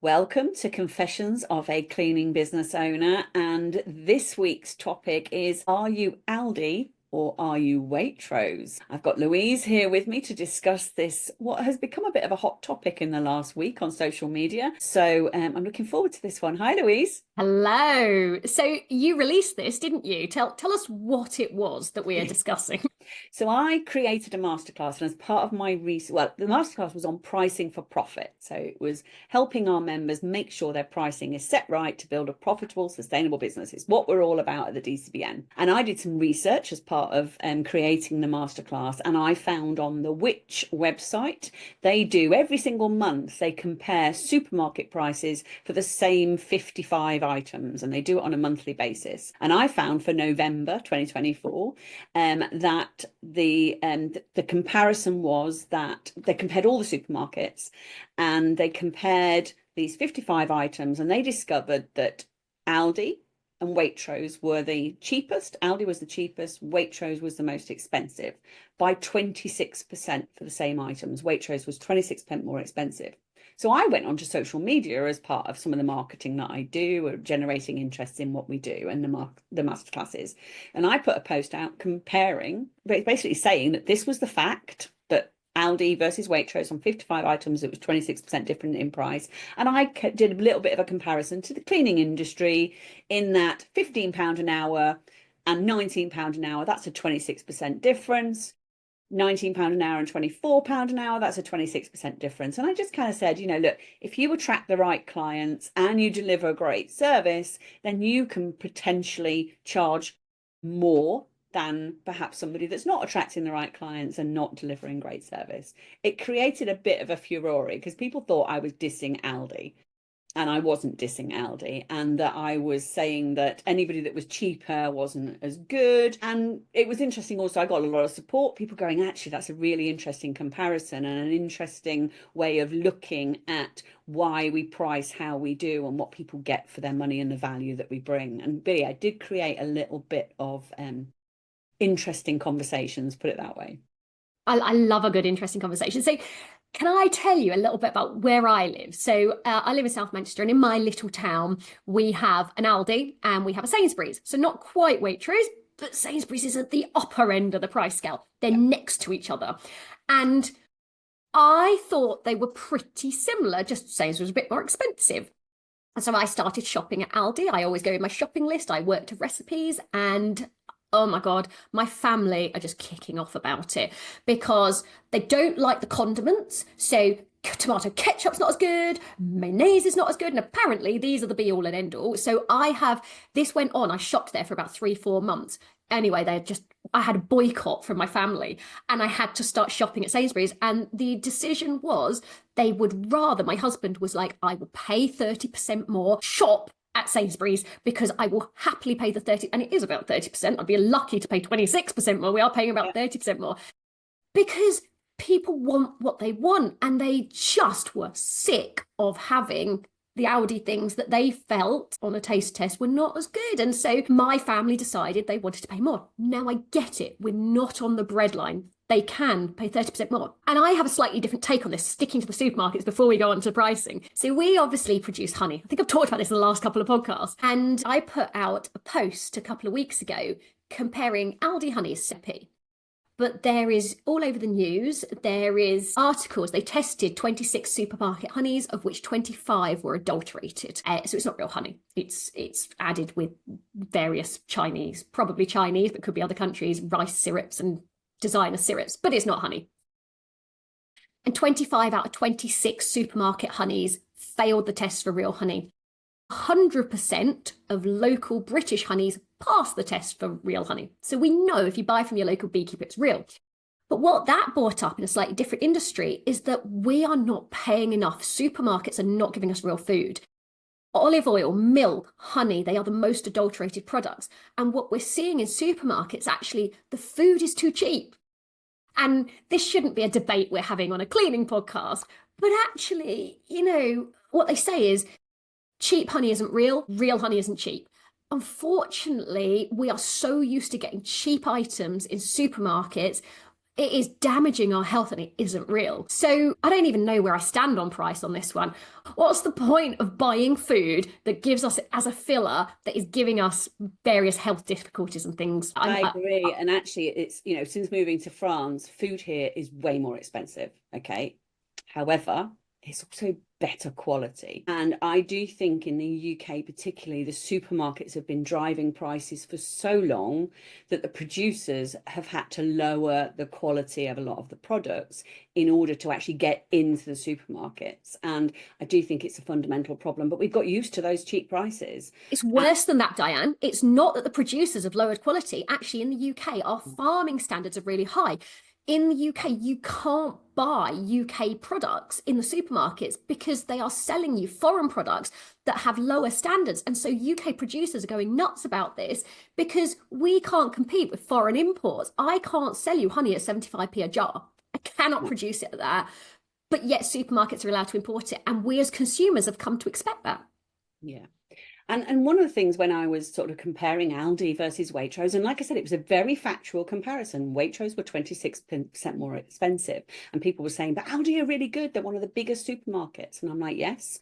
Welcome to Confessions of a Cleaning Business Owner. And this week's topic is, are you Aldi or are you Waitrose? I've got Louise here with me to discuss this, what has become a bit of a hot topic in the last week on social media. So I'm looking forward to this one. Hi, Louise. Hello. So you released this, didn't you? Tell us what it was that we are discussing. So I created a masterclass, and as part of my research, well, the masterclass was on pricing for profit. So it was helping our members make sure their pricing is set right to build a profitable, sustainable business. It's what we're all about at the DCBN. And I did some research as part of creating the masterclass, and I found on the Which website, they do every single month, they compare supermarket prices for the same 55 items, and they do it on a monthly basis. And I found for November 2024 that the comparison was that they compared all the supermarkets and they compared these 55 items, and they discovered that Aldi and Waitrose were the cheapest. Aldi was the cheapest. Waitrose was the most expensive by 26% for the same items. Waitrose was 26% more expensive. So I went onto social media as part of some of the marketing that I do, or generating interest in what we do and the masterclasses. And I put a post out comparing, basically saying that this was the fact, that Aldi versus Waitrose on 55 items, it was 26% different in price. And I did a little bit of a comparison to the cleaning industry in that £15 an hour and £19 an hour, that's a 26% difference. £19 an hour and £24 an hour, that's a 26% difference. And I just kind of said, look, if you attract the right clients and you deliver a great service, then you can potentially charge more than perhaps somebody that's not attracting the right clients and not delivering great service. It created a bit of a furore because people thought I was dissing Aldi. And I wasn't dissing Aldi, and that I was saying that anybody that was cheaper wasn't as good. And it was interesting also, I got a lot of support, people going, actually, that's a really interesting comparison and an interesting way of looking at why we price how we do and what people get for their money and the value that we bring. And Billy, I did create a little bit of interesting conversations, put it that way. I love a good, interesting conversation. So, can I tell you a little bit about where I live? So, I live in South Manchester, and in my little town, we have an Aldi and we have a Sainsbury's. So, not quite Waitrose, but Sainsbury's is at the upper end of the price scale. They're next to each other. And I thought they were pretty similar, just Sainsbury's was a bit more expensive. And so I started shopping at Aldi. I always go in my shopping list. I worked at recipes, and oh my God, my family are just kicking off about it because they don't like the condiments. So tomato ketchup's not as good, mayonnaise is not as good, and apparently these are the be all and end all. So this went on, I shopped there for about 3-4 months. Anyway, I had a boycott from my family and I had to start shopping at Sainsbury's. And the decision was they would rather, my husband was like, I will pay 30% more, shop at Sainsbury's because I will happily pay the 30, and it is about 30%. I'd be lucky to pay 26% more. We are paying about 30% more because people want what they want, and they just were sick of having the Aldi things that they felt on a taste test were not as good. And so my family decided they wanted to pay more. Now I get it. We're not on the breadline. They can pay 30% more. And I have a slightly different take on this, sticking to the supermarkets before we go on to pricing. So we obviously produce honey. I think I've talked about this in the last couple of podcasts. And I put out a post a couple of weeks ago comparing Aldi honey recipe. But there is all over the news, there is articles. They tested 26 supermarket honeys, of which 25 were adulterated. So it's not real honey. It's added with various Chinese, probably Chinese, but could be other countries, rice syrups and designer syrups, but it's not honey. And 25 out of 26 supermarket honeys failed the test for real honey. 100% of local British honeys pass the test for real honey. So we know if you buy from your local beekeeper, it's real. But what that brought up in a slightly different industry is that we are not paying enough. Supermarkets are not giving us real food. Olive oil, milk, honey, they are the most adulterated products. And what we're seeing in supermarkets, actually, the food is too cheap. And this shouldn't be a debate we're having on a cleaning podcast. But actually, what they say is cheap honey isn't real honey isn't cheap. Unfortunately, we are so used to getting cheap items in supermarkets. It is damaging our health and it isn't real. So I don't even know where I stand on price on this one. What's the point of buying food that gives us as a filler that is giving us various health difficulties and things? I agree. And actually, it's, you know, since moving to France, food here is way more expensive. Okay. However, it's also better quality. And I do think in the UK, particularly, the supermarkets have been driving prices for so long that the producers have had to lower the quality of a lot of the products in order to actually get into the supermarkets. And I do think it's a fundamental problem, but we've got used to those cheap prices. It's worse than that, Diane. It's not that the producers have lowered quality. Actually, in the UK, our farming standards are really high. In the UK, you can't buy UK products in the supermarkets because they are selling you foreign products that have lower standards. And so UK producers are going nuts about this because we can't compete with foreign imports. I can't sell you honey at 75p a jar. I cannot produce it at that. But yet supermarkets are allowed to import it. And we as consumers have come to expect that. Yeah. And one of the things when I was sort of comparing Aldi versus Waitrose, and like I said, it was a very factual comparison. Waitrose were 26% more expensive. And people were saying, but Aldi are really good. They're one of the biggest supermarkets. And I'm like, yes.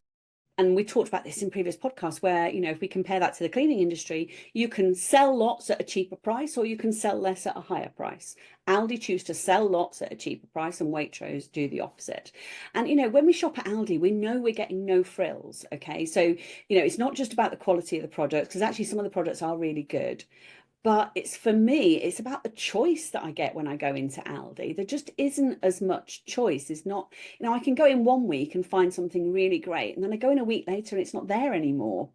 And we talked about this in previous podcasts where, you know, if we compare that to the cleaning industry, you can sell lots at a cheaper price or you can sell less at a higher price. Aldi choose to sell lots at a cheaper price and Waitrose do the opposite. And, you know, when we shop at Aldi, we know we're getting no frills. Okay. So, you know, it's not just about the quality of the products, because actually some of the products are really good. But it's, for me, it's about the choice that I get when I go into Aldi. There just isn't as much choice. It's not, you know, I can go in one week and find something really great, and then I go in a week later and it's not there anymore.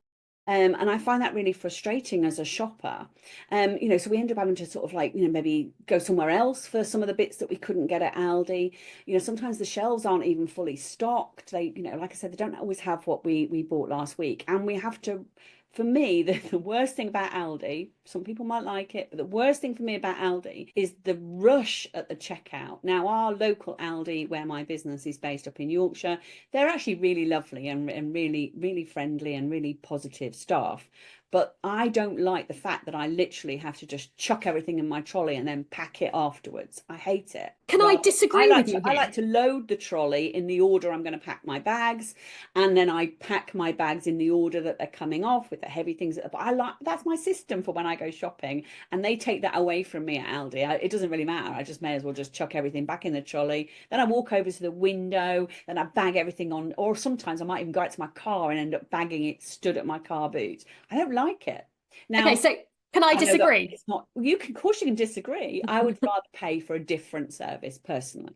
And I find that really frustrating as a shopper. You know, so we end up having to sort of like, you know, maybe go somewhere else for some of the bits that we couldn't get at Aldi. You know, sometimes the shelves aren't even fully stocked. They, you know, like I said, they don't always have what we bought last week. And we have to, for me, the worst thing about Aldi, some people might like it, but the worst thing for me about Aldi is the rush at the checkout. Now, our local Aldi, where my business is based up in Yorkshire, they're actually really lovely and really, really friendly and really positive staff. But I don't like the fact that I literally have to just chuck everything in my trolley and then pack it afterwards. I hate it. Can I disagree with you here? I like to load the trolley in the order I'm going to pack my bags, and then I pack my bags in the order that they're coming off with the heavy things. But I like, that's my system for when I go shopping, and they take that away from me at Aldi. It doesn't really matter. I just may as well just chuck everything back in the trolley. Then I walk over to the window, then I bag everything on, or sometimes I might even go out to my car and end up bagging it stood at my car boot. I don't like it. Now, okay, so can I disagree? It's not, you can, of course you can disagree. I would rather pay for a different service personally.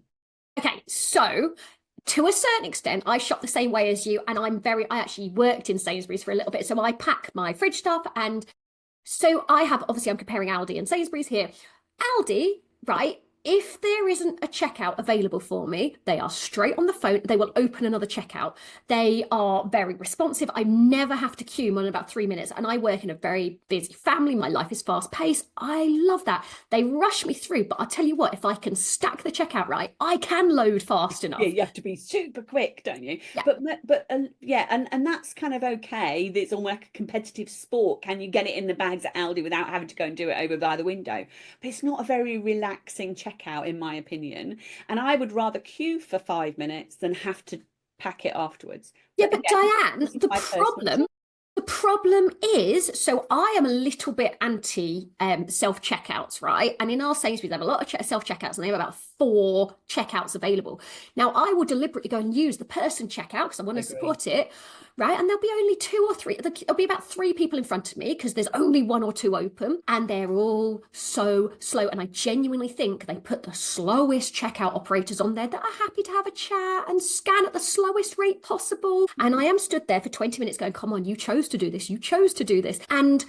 Okay, so to a certain extent, I shop the same way as you, and I actually worked in Sainsbury's for a little bit, so I pack my fridge stuff, and so I have, obviously I'm comparing Aldi and Sainsbury's here. Aldi, right, if there isn't a checkout available for me, they are straight on the phone. They will open another checkout. They are very responsive. I never have to queue more than about 3 minutes. And I work in a very busy family. My life is fast paced. I love that. They rush me through. But I'll tell you what, if I can stack the checkout right, I can load fast enough. Yeah, you have to be super quick, don't you? Yeah. But yeah, and that's kind of okay. It's almost like a competitive sport. Can you get it in the bags at Aldi without having to go and do it over by the window? But it's not a very relaxing checkout, in my opinion, and I would rather queue for 5 minutes than have to pack it afterwards. Yeah, but again, Diane, the problem is, so I am a little bit anti self-checkouts, right? And in our Sainsbury's, they have a lot of self-checkouts, and they have about 4 checkouts available. Now, I will deliberately go and use the person checkout because I want to support it, right? And there'll be only 2 or 3, there'll be about 3 people in front of me because there's only 1 or 2 open, and they're all so slow. And I genuinely think they put the slowest checkout operators on there that are happy to have a chat and scan at the slowest rate possible. And I am stood there for 20 minutes going, come on, you chose to do this. You chose to do this. And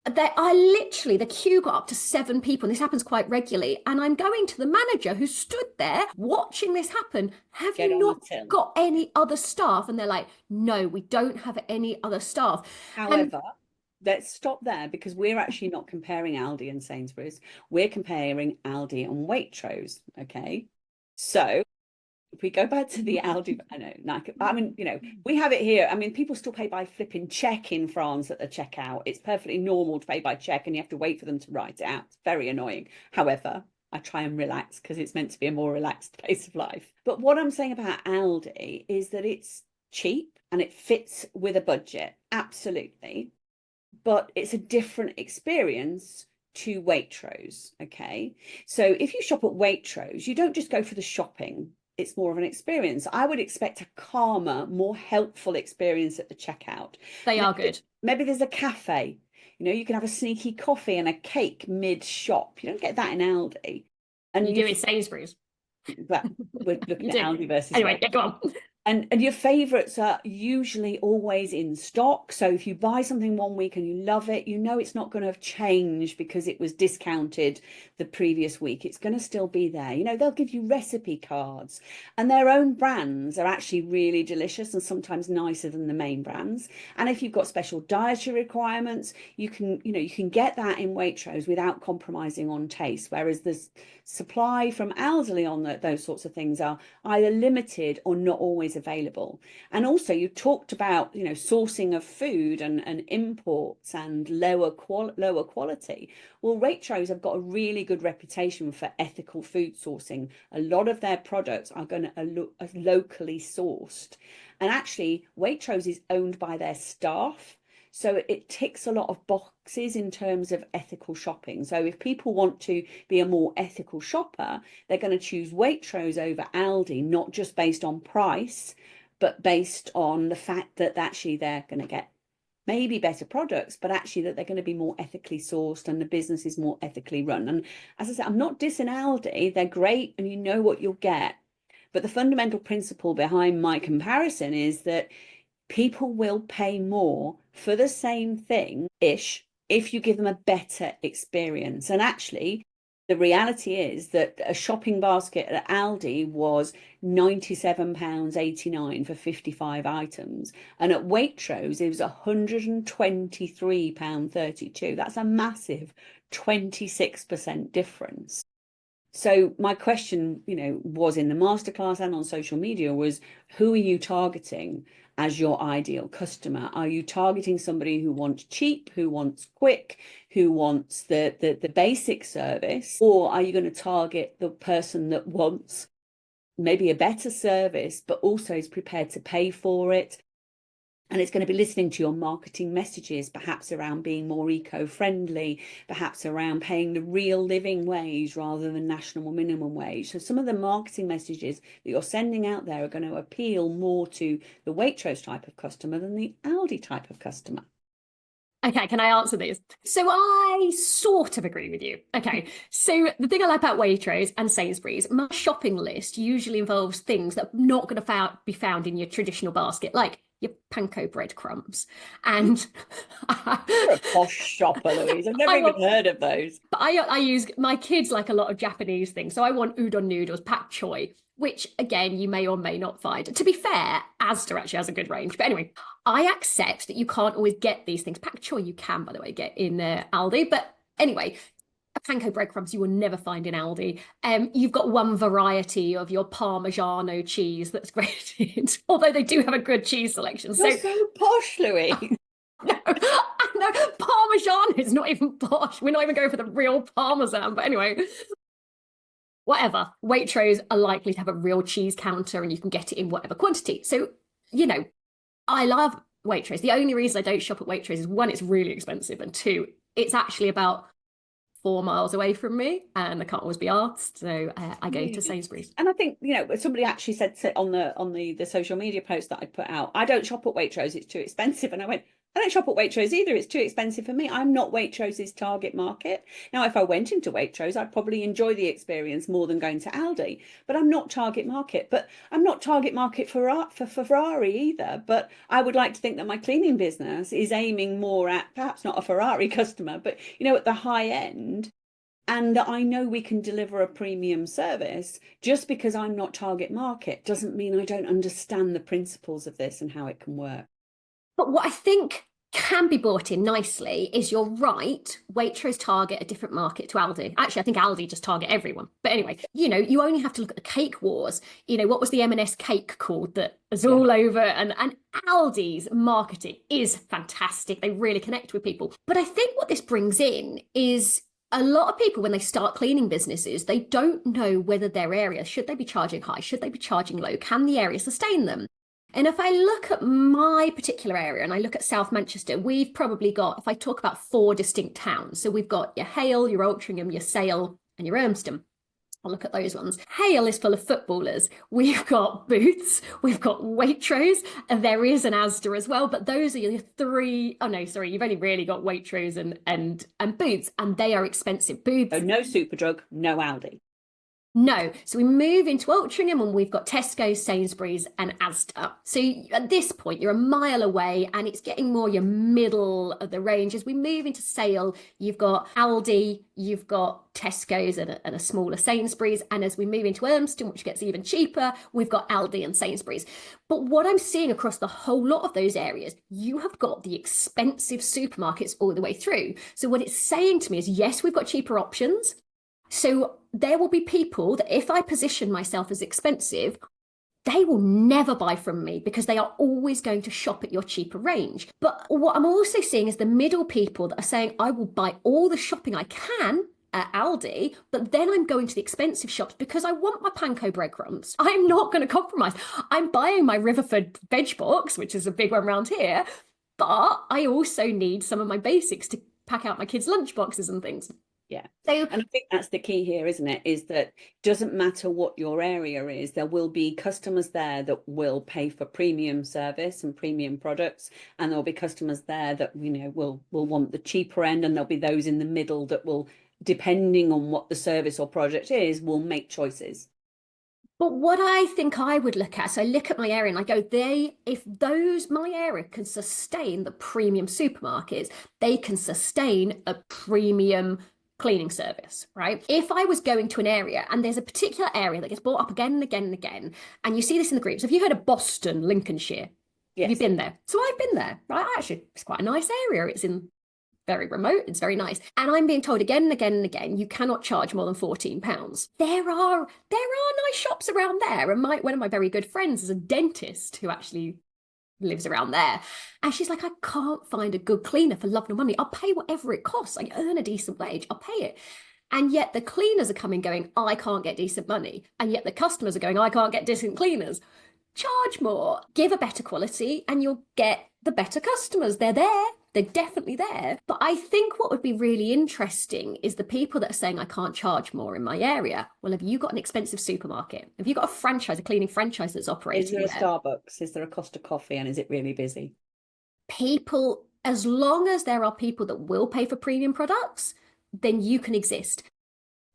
the queue got up to 7 people, and this happens quite regularly. And I'm going to the manager who stood there watching this happen. Have you not got any other staff? And they're like, no, we don't have any other staff. However, let's stop there, because we're actually not comparing Aldi and Sainsbury's. We're comparing Aldi and Waitrose. Okay. So if we go back to the Aldi, I mean, you know, we have it here. I mean, people still pay by flipping check in France at the checkout. It's perfectly normal to pay by check, and you have to wait for them to write it out. It's very annoying. However, I try and relax because it's meant to be a more relaxed pace of life. But what I'm saying about Aldi is that it's cheap and it fits with a budget, absolutely. But it's a different experience to Waitrose. Okay. So if you shop at Waitrose, you don't just go for the shopping, it's more of an experience. I would expect a calmer, more helpful experience at the checkout. They are Maybe, good. maybe there's a cafe. You know, you can have a sneaky coffee and a cake mid-shop. You don't get that in Aldi. You And do in Sainsbury's. well, we're looking You at do. Aldi versus Anyway, Waitrose. yeah, go on. And your favorites are usually always in stock. So if you buy something one week and you love it, you know it's not going to have changed because it was discounted the previous week. It's going to still be there. You know, they'll give you recipe cards, and their own brands are actually really delicious and sometimes nicer than the main brands. And if you've got special dietary requirements, you can get that in Waitrose without compromising on taste. Whereas there's supply from Aldi on those sorts of things are either limited or not always available. And also you talked about, sourcing of food and imports and lower quality. Well, Waitrose have got a really good reputation for ethical food sourcing. A lot of their products are going to look locally sourced. And actually, Waitrose is owned by their staff. So it ticks a lot of boxes in terms of ethical shopping. So if people want to be a more ethical shopper, they're going to choose Waitrose over Aldi, not just based on price, but based on the fact that actually they're going to get maybe better products, but actually that they're going to be more ethically sourced and the business is more ethically run. And as I said, I'm not dissing Aldi. They're great and you know what you'll get. But the fundamental principle behind my comparison is that people will pay more for the same thing-ish if you give them a better experience. And actually, the reality is that a shopping basket at Aldi was £97.89 for 55 items. And at Waitrose, it was £123.32. That's a massive 26% difference. So my question, was in the masterclass and on social media was, who are you targeting as your ideal customer? Are you targeting somebody who wants cheap, who wants quick, who wants the basic service? Or are you going to target the person that wants maybe a better service, but also is prepared to pay for it? And it's going to be listening to your marketing messages, perhaps around being more eco-friendly, perhaps around paying the real living wage rather than national minimum wage. So some of the marketing messages that you're sending out there are going to appeal more to the Waitrose type of customer than the Aldi type of customer. Okay, can I answer these? So I sort of agree with you. Okay, so the thing I like about Waitrose and Sainsbury's, my shopping list usually involves things that are not going to be found in your traditional basket, like your panko breadcrumbs. And You're a posh shopper, Louise. I've never even heard of those. But I use, my kids like a lot of Japanese things. So I want udon noodles, pak choi, which again, you may or may not find. To be fair, Asda actually has a good range. But anyway, I accept that you can't always get these things. Pak choi you can, by the way, get in Aldi. But anyway, panko breadcrumbs you will never find in Aldi. You've got one variety of your Parmigiano cheese that's grated, although they do have a good cheese selection. You're so posh, Louise. No, Parmesan is not even posh. We're not even going for the real Parmesan. But anyway, whatever. Waitrose are likely to have a real cheese counter and you can get it in whatever quantity. So, I love Waitrose. The only reason I don't shop at Waitrose is one, it's really expensive, and two, it's actually about 4 miles away from me and I can't always be asked. So I go to Sainsbury's. And I think, somebody actually said on the social media post that I put out, I don't shop at Waitrose, it's too expensive. And I went, I don't shop at Waitrose either. It's too expensive for me. I'm not Waitrose's target market. Now, if I went into Waitrose, I'd probably enjoy the experience more than going to Aldi. But I'm not target market. But I'm not target market for Ferrari either. But I would like to think that my cleaning business is aiming more at perhaps not a Ferrari customer, but at the high end. And that I know we can deliver a premium service. Just because I'm not target market doesn't mean I don't understand the principles of this and how it can work. But what I think can be brought in nicely is, you're right, Waitrose target a different market to Aldi. Actually, I think Aldi just target everyone. But anyway, you only have to look at the cake wars. What was the M&S cake called that is all over? And Aldi's marketing is fantastic. They really connect with people. But I think what this brings in is A lot of people, when they start cleaning businesses, they don't know whether their area, should they be charging high? Should they be charging low? Can the area sustain them? And if I look at my particular area and I look at South Manchester, we've probably got, if I talk about 4 distinct towns, so we've got your Hale, your Altrincham, your Sale, and your Urmston. I'll look at those ones. Hale is full of footballers. We've got Booths, we've got Waitrose, and there is an Asda as well. But those are your 3. Oh no, sorry, you've only really got Waitrose and Booths, and they are expensive. Booths. So no Superdrug, no Aldi. No. So we move into Altrincham and we've got Tesco, Sainsbury's and Asda. So at this point, you're a mile away and it's getting more your middle of the range. As we move into Sale, you've got Aldi, you've got Tesco's and a smaller Sainsbury's. And as we move into Urmston, which gets even cheaper, we've got Aldi and Sainsbury's. But what I'm seeing across the whole lot of those areas, you have got the expensive supermarkets all the way through. So what it's saying to me is, yes, we've got cheaper options. So there will be people that if I position myself as expensive, they will never buy from me because they are always going to shop at your cheaper range. But what I'm also seeing is the middle people that are saying, I will buy all the shopping I can at Aldi, but then I'm going to the expensive shops because I want my panko breadcrumbs. I'm not going to compromise. I'm buying my Riverford veg box, which is a big one around here, but I also need some of my basics to pack out my kids' lunch boxes and things. Yeah. And I think that's the key here, isn't it? Is that it doesn't matter what your area is, there will be customers there that will pay for premium service and premium products. And there'll be customers there that, will want the cheaper end. And there'll be those in the middle that will, depending on what the service or project is, will make choices. But what I think I would look at, so I look at my area and I go, my area can sustain the premium supermarkets, they can sustain a premium cleaning service, right? If I was going to an area and there's a particular area that gets brought up again and again and again, and you see this in the groups, have you heard of Boston, Lincolnshire? Yes. Have you been there? So I've been there, right? Actually, it's quite a nice area. It's in very remote. It's very nice. And I'm being told again and again and again, you cannot charge more than £14. There are nice shops around there. And one of my very good friends is a dentist who actually lives around there. And she's like, I can't find a good cleaner for love nor money. I'll pay whatever it costs. I earn a decent wage. I'll pay it. And yet the cleaners are coming going, I can't get decent money. And yet the customers are going, I can't get decent cleaners. Charge more, give a better quality, and you'll get the better customers. They're there. They're definitely there. But I think what would be really interesting is the people that are saying, I can't charge more in my area. Well, have you got an expensive supermarket? Have you got a cleaning franchise that's operating? Is there a Starbucks? Is there a Costa Coffee? And is it really busy? People, as long as there are people that will pay for premium products, then you can exist.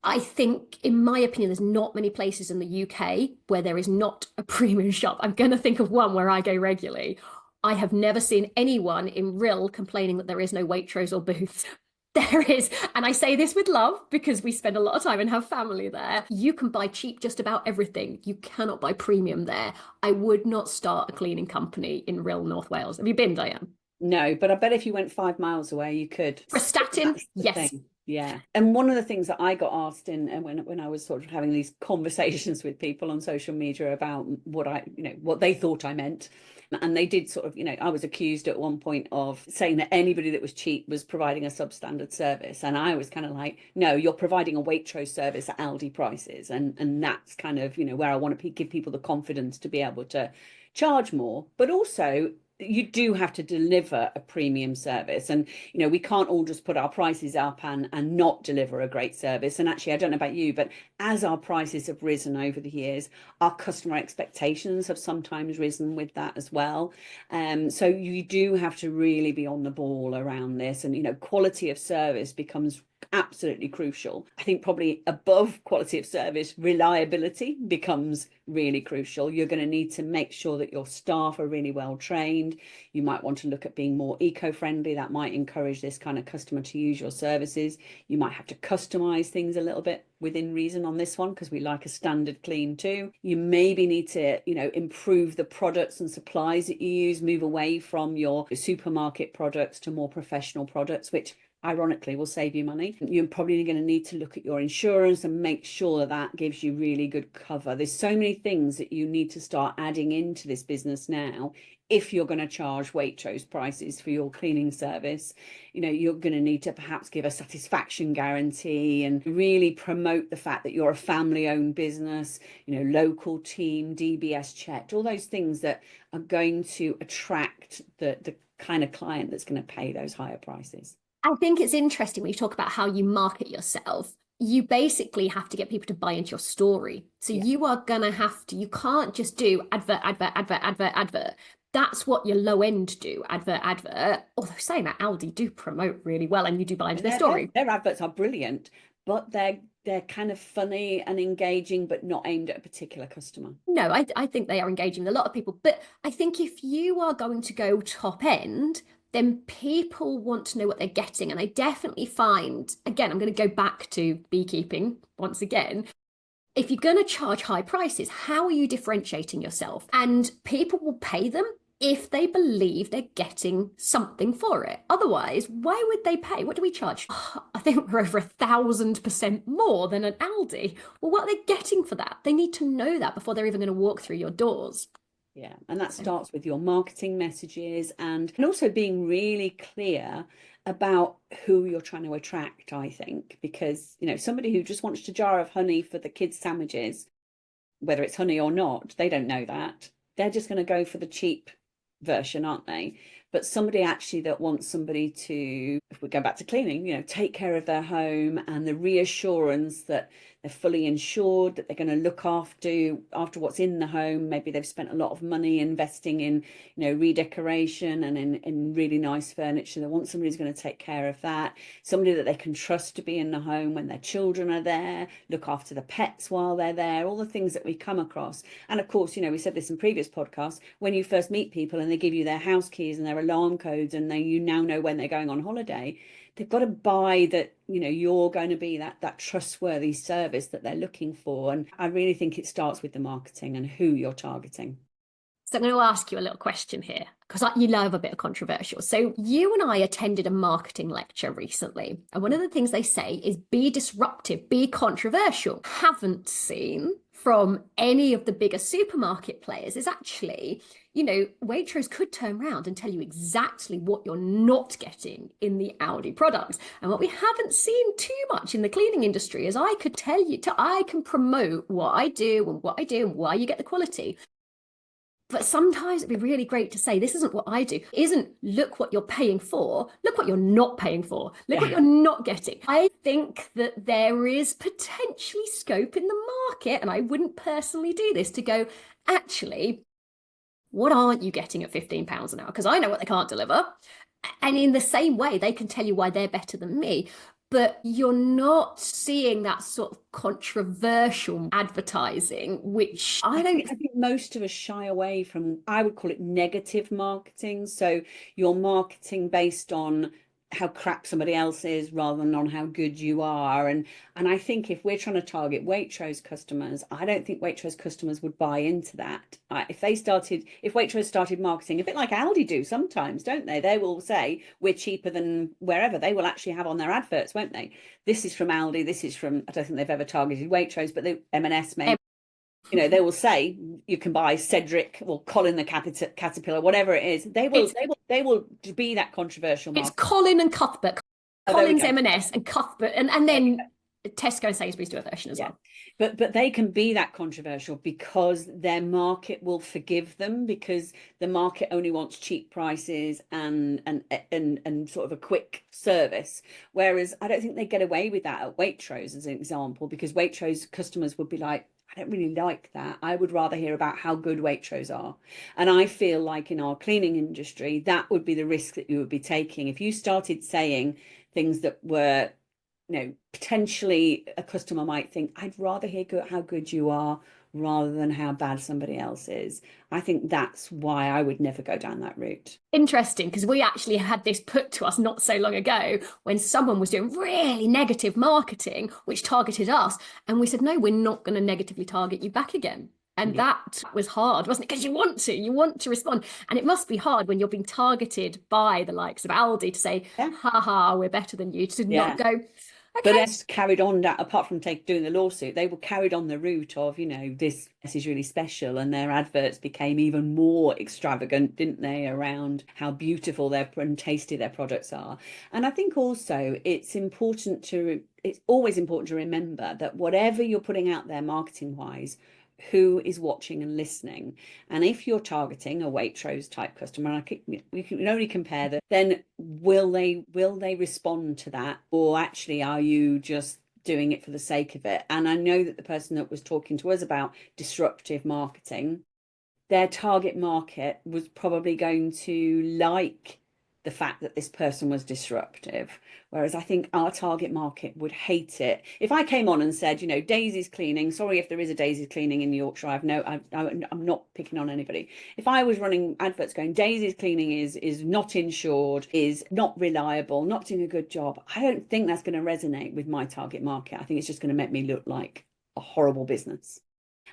I think, in my opinion, there's not many places in the UK where there is not a premium shop. I'm going to think of one where I go regularly. I have never seen anyone in Rill complaining that there is no Waitrose or Booths. There is. And I say this with love because we spend a lot of time and have family there. You can buy cheap just about everything. You cannot buy premium there. I would not start a cleaning company in Rill, North Wales. Have you been, Diane? No, but I bet if you went 5 miles away, you could. For a statin, yes. Thing. Yeah. And one of the things that I got asked when I was sort of having these conversations with people on social media about what they thought I meant. And they did sort of, I was accused at one point of saying that anybody that was cheap was providing a substandard service. And I was kind of like, no, you're providing a Waitrose service at Aldi prices. And that's kind of, where I want to give people the confidence to be able to charge more. But also, you do have to deliver a premium service, and we can't all just put our prices up and not deliver a great service. And actually, I don't know about you, but as our prices have risen over the years, our customer expectations have sometimes risen with that as well. So you do have to really be on the ball around this, and quality of service becomes absolutely crucial. I think probably above quality of service, reliability becomes really crucial. You're going to need to make sure that your staff are really well trained. You might want to look at being more eco-friendly. That might encourage this kind of customer to use your services. You might have to customize things a little bit within reason on this one, because we like a standard clean too. You maybe need to, improve the products and supplies that you use, move away from your supermarket products to more professional products, which ironically will save you money. You're probably going to need to look at your insurance and make sure that that gives you really good cover. There's so many things that you need to start adding into this business now. If you're going to charge Waitrose prices for your cleaning service, you're going to need to perhaps give a satisfaction guarantee and really promote the fact that you're a family-owned business, local team, DBS checked, all those things that are going to attract the kind of client that's going to pay those higher prices. I think it's interesting when you talk about how you market yourself. You basically have to get people to buy into your story. So you are going to have to, you can't just do advert, advert, advert, advert, advert. That's what your low end do, advert, advert. Although saying that, Aldi do promote really well and you do buy into their story. Their adverts are brilliant, but they're kind of funny and engaging, but not aimed at a particular customer. No, I think they are engaging with a lot of people. But I think if you are going to go top end, then people want to know what they're getting. And I definitely find, again, I'm going to go back to beekeeping once again. If you're going to charge high prices, how are you differentiating yourself? And people will pay them if they believe they're getting something for it. Otherwise, why would they pay? What do we charge? Oh, I think we're over 1,000% more than an Aldi. Well, what are they getting for that? They need to know that before they're even going to walk through your doors. Yeah, and that starts with your marketing messages and also being really clear about who you're trying to attract, I think, because, somebody who just wants a jar of honey for the kids' sandwiches, whether it's honey or not, they don't know that. They're just going to go for the cheap version, aren't they? But somebody actually that wants somebody to, if we go back to cleaning, take care of their home and the reassurance that they're fully insured, that they're going to look after what's in the home. Maybe they've spent a lot of money investing in, redecoration and in really nice furniture. They want somebody who's going to take care of that. Somebody that they can trust to be in the home when their children are there, look after the pets while they're there, all the things that we come across. And of course, we said this in previous podcasts, when you first meet people and they give you their house keys and their alarm codes and you now know when they're going on holiday, they've got to buy that, you're going to be that trustworthy service that they're looking for. And I really think it starts with the marketing and who you're targeting. So I'm going to ask you a little question here, because you love a bit of controversial. So you and I attended a marketing lecture recently, and one of the things they say is be disruptive, be controversial. Haven't seen from any of the bigger supermarket players is actually, Waitrose could turn around and tell you exactly what you're not getting in the Aldi products. And what we haven't seen too much in the cleaning industry is I could tell you, I can promote what I do and why you get the quality. But sometimes it'd be really great to say, this isn't what I do. It isn't look what you're paying for, look what you're not paying for, look what you're not getting. I think that there is potentially scope in the market, and I wouldn't personally do this, to go, actually, what aren't you getting at £15 an hour? Because I know what they can't deliver. And in the same way, they can tell you why they're better than me. But you're not seeing that sort of controversial advertising, which I think most of us shy away from. I would call it negative marketing. So you're marketing based on how crap somebody else is rather than on how good you are. And I think if we're trying to target Waitrose customers, I don't think Waitrose customers would buy into that. If Waitrose started marketing a bit like Aldi do sometimes, don't they? They will say we're cheaper than wherever. They will actually have on their adverts, won't they? This is from Aldi. This is from, I don't think they've ever targeted Waitrose, but the M&S maybe. They will say you can buy Cedric or Colin the Caterpillar, whatever it is. They will be that controversial market. It's Colin and Cuthbert. Colin's M&S and Cuthbert, and then Tesco and Sainsbury's do a version as well. But they can be that controversial because their market will forgive them, because the market only wants cheap prices and sort of a quick service. Whereas I don't think they get away with that at Waitrose, as an example, because Waitrose customers would be like, I don't really like that. I would rather hear about how good Waitrose are. And I feel like in our cleaning industry, that would be the risk that you would be taking. If you started saying things that were, potentially a customer might think, I'd rather hear how good you are rather than how bad somebody else is. I think that's why I would never go down that route. Interesting, because we actually had this put to us not so long ago when someone was doing really negative marketing, which targeted us. And we said, no, we're not going to negatively target you back again. And Yeah. that was hard, wasn't it? Because you want to respond. And it must be hard when you're being targeted by the likes of Aldi to say, Yeah. ha ha, we're better than you, to not Yeah. go, But okay. it's carried on that, apart from doing the lawsuit, they were carried on the route of, this is really special. And their adverts became even more extravagant, didn't they, around how beautiful and tasty their products are. And I think also it's always important to remember that whatever you're putting out there marketing wise, who is watching and listening. And if you're targeting a Waitrose type customer, we can only compare that, then will they respond to that? Or actually are you just doing it for the sake of it? And I know that the person that was talking to us about disruptive marketing, their target market was probably going to like the fact that this person was disruptive. Whereas I think our target market would hate it. If I came on and said, Daisy's cleaning, sorry if there is a Daisy's cleaning in Yorkshire, I'm not picking on anybody. If I was running adverts going, Daisy's cleaning is not insured, is not reliable, not doing a good job, I don't think that's going to resonate with my target market. I think it's just going to make me look like a horrible business.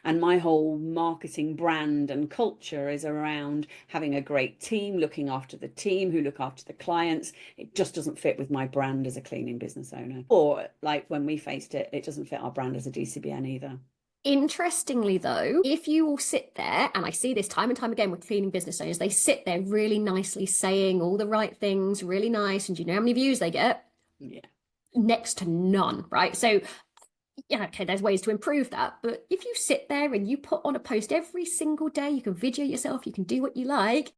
And my whole marketing brand and culture is around having a great team, looking after the team, who look after the clients. It just doesn't fit with my brand as a cleaning business owner. Or like when we faced it, it doesn't fit our brand as a DCBN either. Interestingly, though, if you all sit there, and I see this time and time again with cleaning business owners, they sit there really nicely saying all the right things, really nice. And do you know how many views they get? Yeah. Next to none, right? So yeah, okay, there's ways to improve that. But if you sit there and you put on a post every single day, you can video yourself, you can do what you like.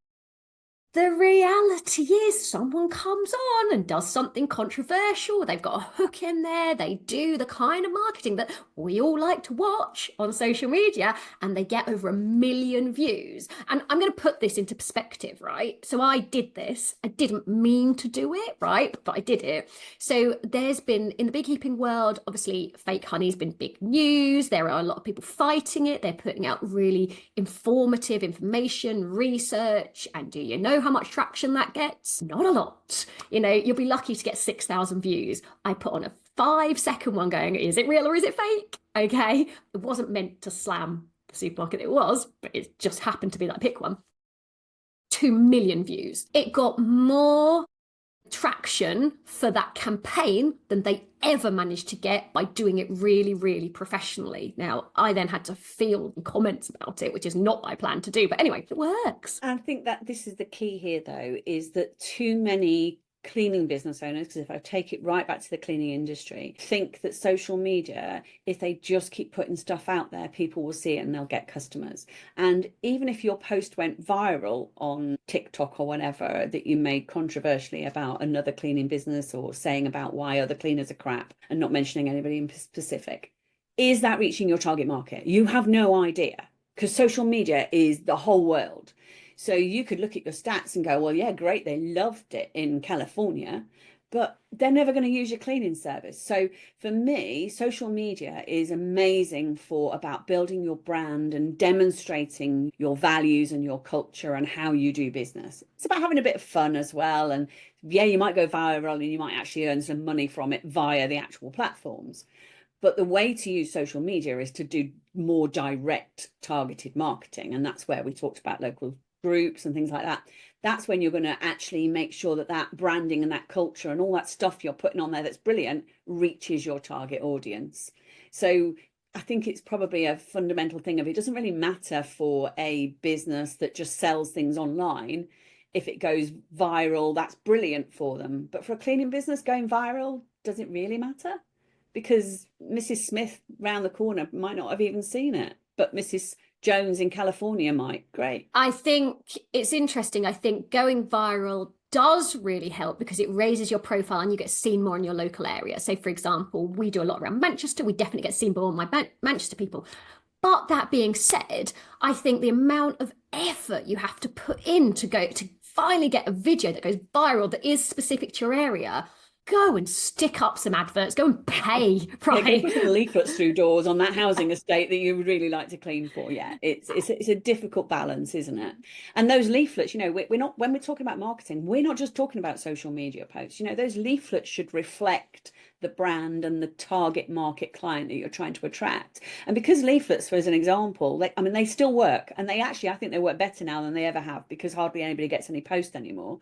The reality is someone comes on and does something controversial. They've got a hook in there. They do the kind of marketing that we all like to watch on social media, and they get over 1 million views. And I'm going to put this into perspective, right? So I did this. I didn't mean to do it, right? But I did it. So there's been, in the beekeeping world, obviously fake honey's been big news. There are a lot of people fighting it. They're putting out really informative information, research. And do you know how much traction that gets? Not a lot. You'll be lucky to get 6,000 views. I put on a 5-second one going, is it real or is it fake? Okay. It wasn't meant to slam the supermarket. It was, but it just happened to be that I picked one. 2 million views. It got more traction for that campaign than they ever managed to get by doing it really, really professionally. Now, I then had to field comments about it, which is not what I planned to do. But anyway, it works. I think that this is the key here, though, is that too many cleaning business owners, because if I take it right back to the cleaning industry, think that social media, if they just keep putting stuff out there, people will see it and they'll get customers. And even if your post went viral on TikTok or whatever that you made controversially about another cleaning business or saying about why other cleaners are crap and not mentioning anybody in specific, is that reaching your target market? You have no idea, because social media is the whole world. So you could look at your stats and go, well, yeah, great, they loved it in California, but they're never going to use your cleaning service. So for me, social media is amazing for about building your brand and demonstrating your values and your culture and how you do business. It's about having a bit of fun as well. And yeah, you might go viral and you might actually earn some money from it via the actual platforms. But the way to use social media is to do more direct targeted marketing. And that's where we talked about local groups and things like that. That's when you're going to actually make sure that that branding and that culture and all that stuff you're putting on there that's brilliant reaches your target audience. So I think it's probably a fundamental thing of it doesn't really matter for a business that just sells things online. If it goes viral, that's brilliant for them. But for a cleaning business, going viral, does it really matter? Because Mrs. Smith round the corner might not have even seen it, but Mrs. Jones in California might. Great. I think it's interesting. I think going viral does really help because it raises your profile and you get seen more in your local area. So, for example, we do a lot around Manchester. We definitely get seen more by Manchester people. But that being said, I think the amount of effort you have to put in to finally get a video that goes viral that is specific to your area, go and stick up some adverts, go and pay, right? Yeah, go put some leaflets through doors on that housing estate that you would really like to clean for. Yeah, it's a difficult balance, isn't it? And those leaflets, we're not, when we're talking about marketing, we're not just talking about social media posts. Those leaflets should reflect the brand and the target market client that you're trying to attract. And because leaflets, for as an example, they still work, and they actually, I think they work better now than they ever have, because hardly anybody gets any post anymore.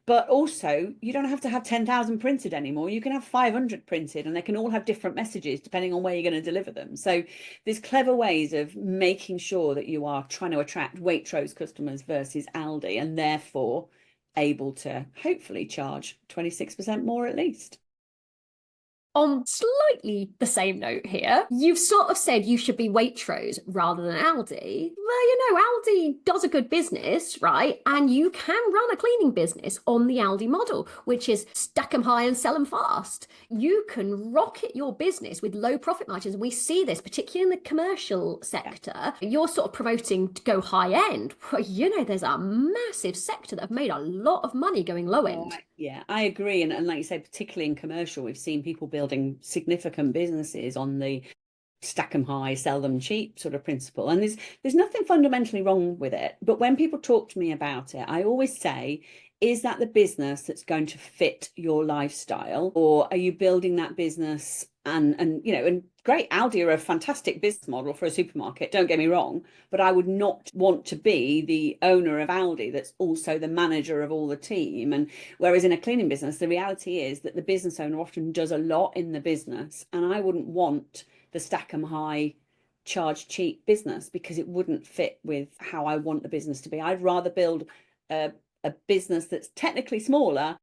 But also, you don't have to have 10,000 printed anymore. You can have 500 printed, and they can all have different messages depending on where you're going to deliver them. So there's clever ways of making sure that you are trying to attract Waitrose customers versus Aldi, and therefore able to hopefully charge 26% more at least. On slightly the same note here, you've sort of said you should be Waitrose rather than Aldi. Well, Aldi does a good business, right? And you can run a cleaning business on the Aldi model, which is stack 'em high and sell 'em fast. You can rocket your business with low profit margins. We see this, particularly in the commercial sector. You're sort of promoting to go high end. Well, there's a massive sector that have made a lot of money going low end. Yeah, I agree. And like you say, particularly in commercial, we've seen people building significant businesses on the stack them high, sell them cheap sort of principle. And there's nothing fundamentally wrong with it. But when people talk to me about it, I always say, is that the business that's going to fit your lifestyle? Or are you building that business and great, Aldi are a fantastic business model for a supermarket, don't get me wrong, but I would not want to be the owner of Aldi that's also the manager of all the team. And whereas in a cleaning business, the reality is that the business owner often does a lot in the business, and I wouldn't want the stack 'em high, charge cheap business, because it wouldn't fit with how I want the business to be. I'd rather build a business that's technically smaller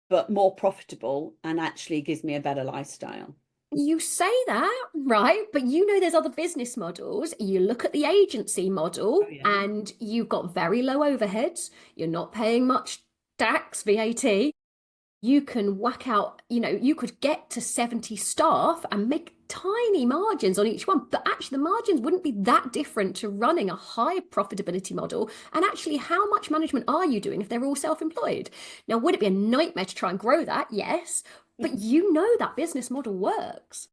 but more profitable and actually gives me a better lifestyle. You say that, right? But there's other business models. You look at the agency model, and you've got very low overheads. You're not paying much tax, VAT. You can whack out, you could get to 70 staff and make tiny margins on each one. But actually, the margins wouldn't be that different to running a high profitability model. And actually, how much management are you doing if they're all self-employed? Now, would it be a nightmare to try and grow that? Yes. But that business model works.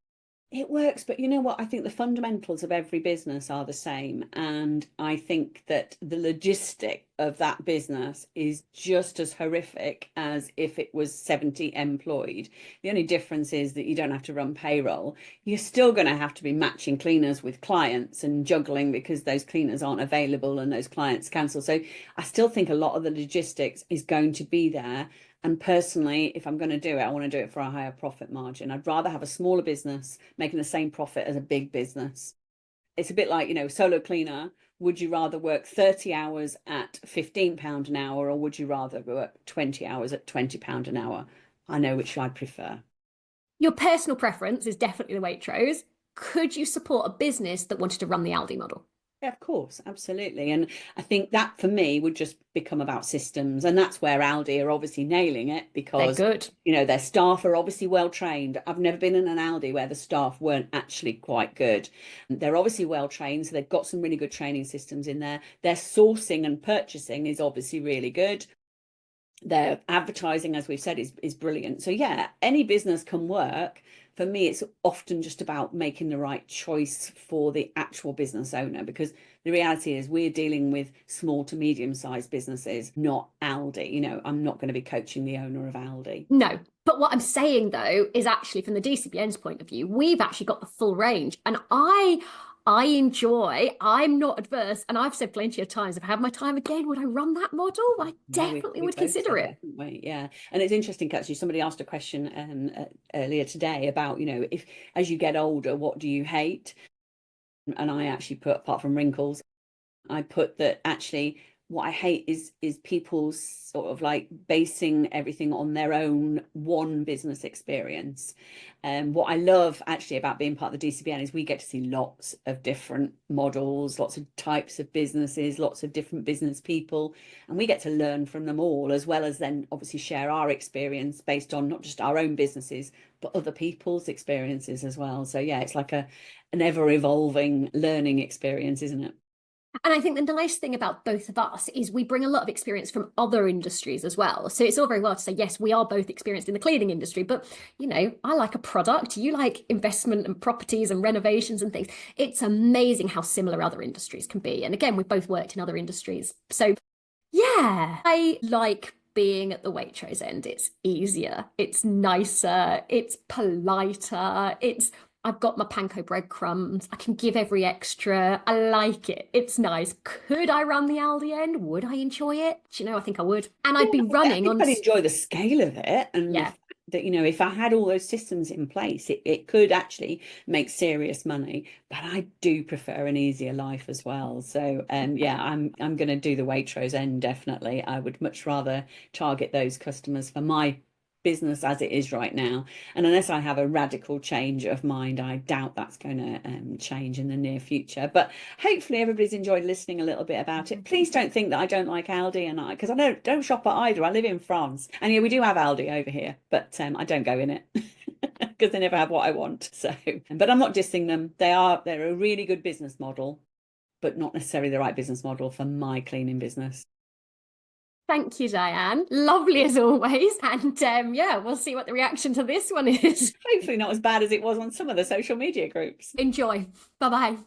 It works, but you know what? I think the fundamentals of every business are the same. And I think that the logistic of that business is just as horrific as if it was 70 employed. The only difference is that you don't have to run payroll. You're still going to have to be matching cleaners with clients and juggling because those cleaners aren't available and those clients cancel. So I still think a lot of the logistics is going to be there. And personally, if I'm going to do it, I want to do it for a higher profit margin. I'd rather have a smaller business making the same profit as a big business. It's a bit like, solo cleaner. Would you rather work 30 hours at £15 an hour, or would you rather work 20 hours at £20 an hour? I know which I'd prefer. Your personal preference is definitely the Waitrose. Could you support a business that wanted to run the Aldi model? Yeah, of course, absolutely. And I think that for me would just become about systems. And that's where Aldi are obviously nailing it, because they're good. Their staff are obviously well trained. I've never been in an Aldi where the staff weren't actually quite good. They're obviously well trained, so they've got some really good training systems in there. Their sourcing and purchasing is obviously really good. Their advertising, as we've said, is brilliant. So yeah, any business can work. For me, it's often just about making the right choice for the actual business owner, because the reality is we're dealing with small to medium-sized businesses, not Aldi. I'm not going to be coaching the owner of Aldi. No, but what I'm saying, though, is actually from the DCBN's point of view, we've actually got the full range. And I'm not adverse, and I've said plenty of times, if I had my time again, would I run that model? I definitely would consider it. Yeah. And it's interesting, actually, somebody asked a question earlier today about, if as you get older, what do you hate? And I actually put, apart from wrinkles, I put that actually what I hate is people sort of like basing everything on their own one business experience. And what I love actually about being part of the DCBN is we get to see lots of different models, lots of types of businesses, lots of different business people, and we get to learn from them all, as well as then obviously share our experience based on not just our own businesses, but other people's experiences as well. So yeah, it's like an ever evolving learning experience, isn't it? And I think the nice thing about both of us is we bring a lot of experience from other industries as well. So it's all very well to say, yes, we are both experienced in the cleaning industry, but, I like a product, you like investment and properties and renovations and things. It's amazing how similar other industries can be. And again, we've both worked in other industries. So yeah, I like being at the Waitrose end. It's easier, it's nicer, it's politer, I've got my panko breadcrumbs. I can give every extra. I like it. It's nice. Could I run the Aldi end? Would I enjoy it? Do you know, I think I would. And I'd be running on. I'd enjoy the scale of it, and yeah, that, you know, if I had all those systems in place, it could actually make serious money. But I do prefer an easier life as well. So yeah, I'm going to do the Waitrose end, definitely. I would much rather target those customers for my business as it is right now, and unless I have a radical change of mind, I doubt that's going to change in the near future. But hopefully everybody's enjoyed listening a little bit about it. Please don't think that I don't like Aldi, and because I don't shop at either. I live in France, and yeah, we do have Aldi over here, but I don't go in it because they never have what I want. So, but I'm not dissing them. They're a really good business model, but not necessarily the right business model for my cleaning business. thank you, Diane. Lovely as always. And yeah, we'll see what the reaction to this one is. Hopefully not as bad as it was on some of the social media groups. Enjoy. Bye bye.